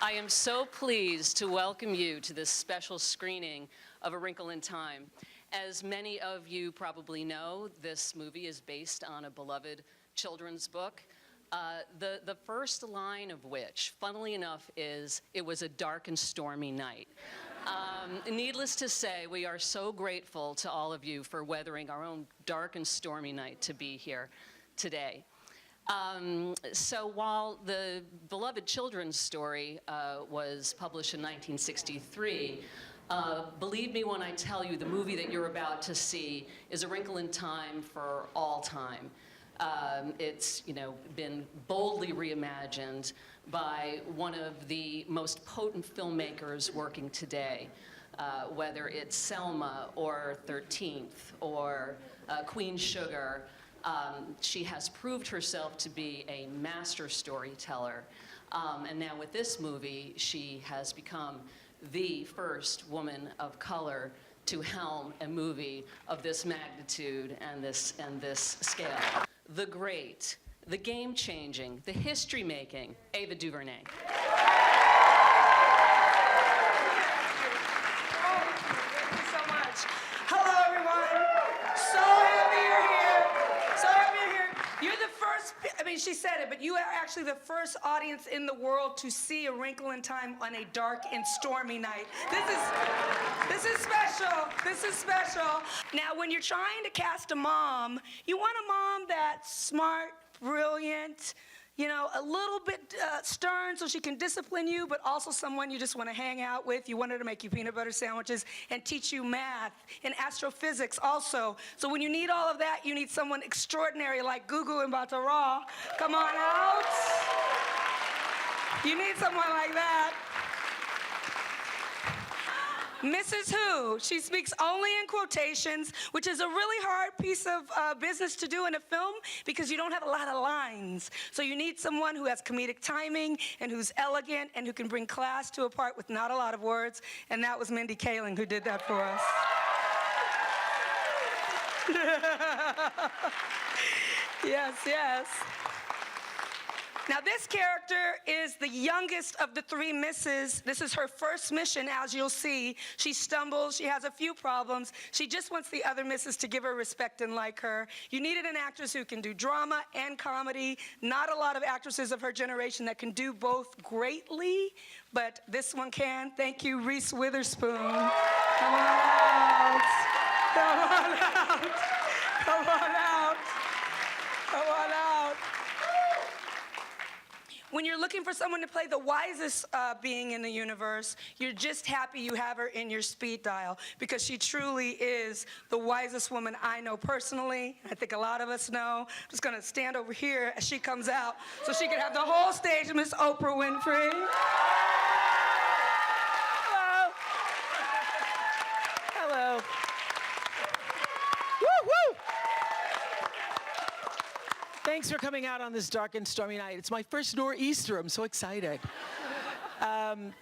I am so pleased to welcome you to this special screening of A Wrinkle in Time. As many of you probably know, this movie is based on a beloved children's book, the first line of which, funnily enough, is, "It was a dark and stormy night." Needless to say, we are so grateful to all of you for weathering our own dark and stormy night to be here today. So while the beloved children's story was published in 1963, believe me when I tell you the movie that you're about to see is A Wrinkle in Time for all time. It's been boldly reimagined by one of the most potent filmmakers working today, whether it's Selma or 13th or Queen Sugar. She has proved herself to be a master storyteller. And now with this movie, she has become the first woman of color to helm a movie of this magnitude and this scale. The great, the game-changing, the history-making Ava DuVernay. She said it, but you are actually the first audience in the world to see A Wrinkle in Time on a dark and stormy night. This is special. This is special. Now, when you're trying to cast a mom, you want a mom that's smart, brilliant, a little bit stern so she can discipline you, but also someone you just want to hang out with. You want her to make you peanut butter sandwiches and teach you math and astrophysics also. So when you need all of that, you need someone extraordinary like Gugu and Mbatha-Raw. Come on out. You need someone like that. Mrs. Who, she speaks only in quotations, which is a really hard piece of business to do in a film because you don't have a lot of lines. So you need someone who has comedic timing and who's elegant and who can bring class to a part with not a lot of words. And that was Mindy Kaling who did that for us. Yes, yes. Now, this character is the youngest of the three misses. This is her first mission, as you'll see. She stumbles. She has a few problems. She just wants the other misses to give her respect and like her. You needed an actress who can do drama and comedy. Not a lot of actresses of her generation that can do both greatly, but this one can. Thank you, Reese Witherspoon. Come on out. Come on out. Come on out. Come on out. When you're looking for someone to play the wisest being in the universe, you're just happy you have her in your speed dial because she truly is the wisest woman I know personally. I think a lot of us know. I'm just going to stand over here as she comes out so she can have the whole stage of Miss Oprah Winfrey. Hello. Hello. Woo, woo. Thanks for coming out on this dark and stormy night. It's my first nor'easter. I'm so excited.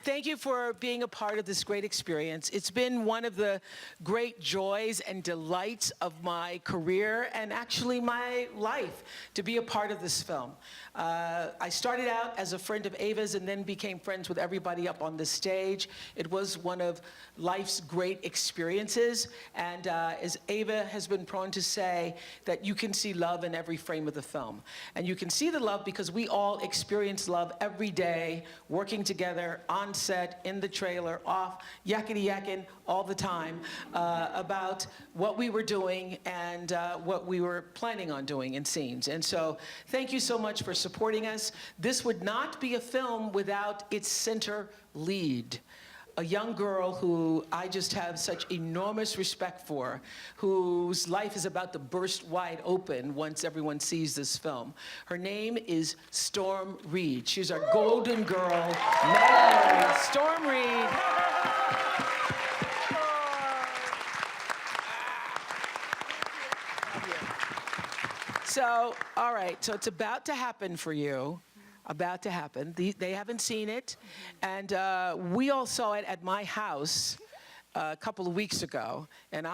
Thank you for being a part of this great experience. It's been one of the great joys and delights of my career and actually my life to be a part of this film. I started out as a friend of Ava's and then became friends with everybody up on the stage. It was one of life's great experiences, and as Ava has been prone to say, that you can see love in every frame of the film. And you can see the love because we all experience love every day, working together, on set, in the trailer, off, yakety-yakking all the time about what we were doing and what we were planning on doing in scenes. And so thank you so much for supporting us. This would not be a film without its center lead. A young girl who I just have such enormous respect for, whose life is about to burst wide open once everyone sees this film. Her name is Storm Reid. She's our golden girl, Meg Murry. Storm Reid. So, all right, so it's about to happen for you. About to happen. They haven't seen it, and we all saw it at my house a couple of weeks ago, and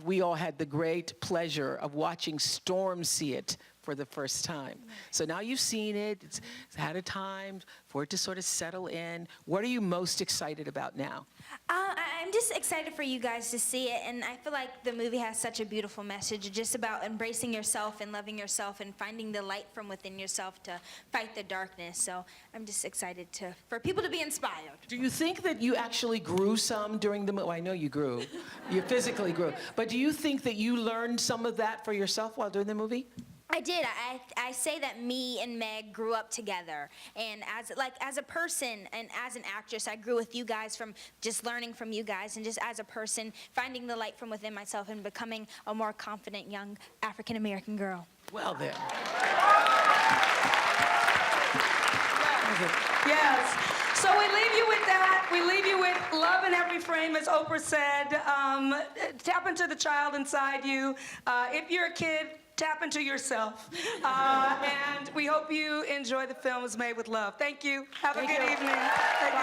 we all had the great pleasure of watching Storm see it for the first time. So now you've seen it, it's had a time for it to sort of settle in. What are you most excited about now? I'm just excited for you guys to see it, and I feel like the movie has such a beautiful message just about embracing yourself and loving yourself and finding the light from within yourself to fight the darkness. So I'm just excited for people to be inspired. Do you think that you actually grew some during the movie? Well, I know you grew. You physically grew. But do you think that you learned some of that for yourself while doing the movie? I did. I say that me and Meg grew up together, and as a person and as an actress, I grew with you guys from just learning from you guys, and just as a person, finding the light from within myself and becoming a more confident young African American girl. Well then. Yes. So we leave you with that. We leave you with love in every frame, as Oprah said. Tap into the child inside you. If you're a kid, tap into yourself. And we hope you enjoy the film. It's made with love. Thank you. Have a good evening. Thank you.